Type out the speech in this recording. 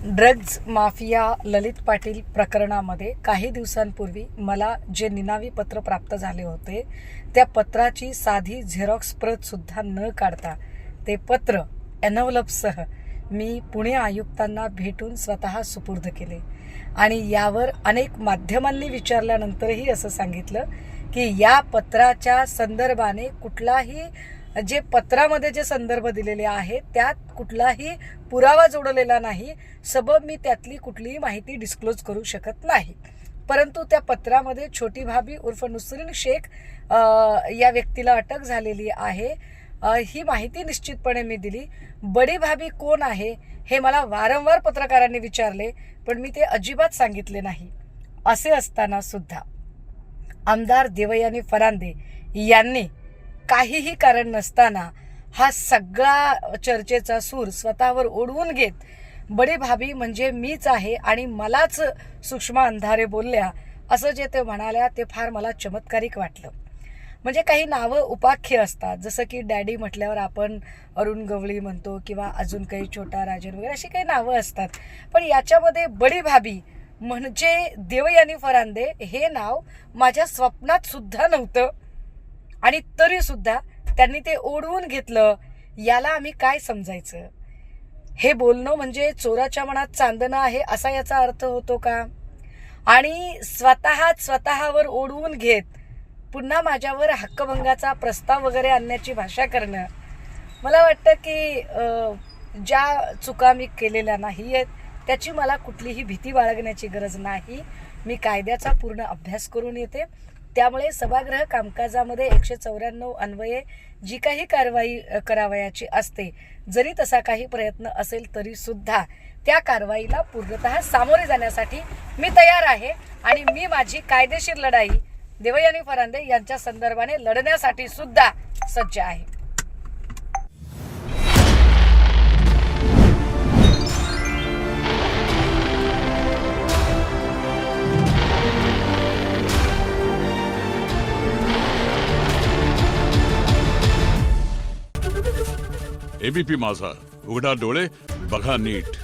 Drugs mafia ललित पाटील प्रकरणामध्ये काही दिवसांपूर्वी मला जे निनावी पत्र प्राप्त झाले होते त्या पत्राची साधी झेरॉक्स प्रत सुद्धा न काढता ते पत्र एनव्हलपसह मी पुणे आयुक्तांना भेटून स्वतः सुपूर्द केले आणि यावर अनेक माध्यमांनी विचारल्यानंतरही असं सांगितलं की या पत्राच्या संदर्भाने कुठलाही जे पत्रामध्ये जे संदर्भ दिलेले आहेत त्यात कुठलाही पुरावा जोडलेला नाही, सबब मी त्यातली कुठलीही माहिती डिस्क्लोज करू शकत नाही. परंतु त्या पत्रामध्ये छोटी भाभी उर्फ नुसरीन शेख या व्यक्तीला अटक झालेली आहे ही माहिती निश्चितपणे मी दिली. बडी भाभी कोण आहे हे मला वारंवार पत्रकारांनी विचारले, पण मी ते अजिबात सांगितले नाही. असे असताना सुद्धा आमदार देवयानी फरांदे यांनी काहीही कारण नसताना हा सगळा चर्चेचा सूर स्वतःवर ओढवून घेत बडी भाभी म्हणजे मीच आहे आणि मलाच सुषमा अंधारे बोलल्या असं जे ते म्हणाल्या ते फार मला चमत्कारिक वाटलं. म्हणजे काही नावं उपाख्य असतात, जसं की डॅडी म्हटल्यावर आपण अरुण गवळी म्हणतो किंवा अजून काही छोटा राजन वगैरे अशी काही नावं असतात, पण याच्यामध्ये बडी भाभी म्हणजे देवयानी फरांदे हे नाव माझ्या स्वप्नात सुद्धा नव्हतं आणि तरी सुद्धा त्यांनी ते ओढवून घेतलं. याला आम्ही काय समजायचं? हे बोलणं म्हणजे चोराच्या मनात चांदणं आहे असा याचा अर्थ होतो का? आणि स्वतःवर ओढवून घेत पुन्हा माझ्यावर हक्कभंगाचा प्रस्ताव वगैरे आणण्याची भाषा करणं, मला वाटतं की ज्या चुका मी केलेल्या नाही आहेत त्याची मला कुठलीही भीती बाळगण्याची गरज नाही. मी कायद्याचा पूर्ण अभ्यास करून येते, त्यामुळे सभागृह कामकाजामध्ये 194 अन्वये जी काही कारवाई करावयाची असते, जरी तसा काही प्रयत्न असेल तरी सुद्धा त्या कारवाईला पूर्णतः सामोरे जाण्यासाठी मी तयार आहे आणि मी माझी कायदेशीर लढाई देवयानी फरांदे यांच्या संदर्भाने लढण्यासाठी सुद्धा सज्ज आहे. एबीपी माझा, उघडा डोळे बघा नीट.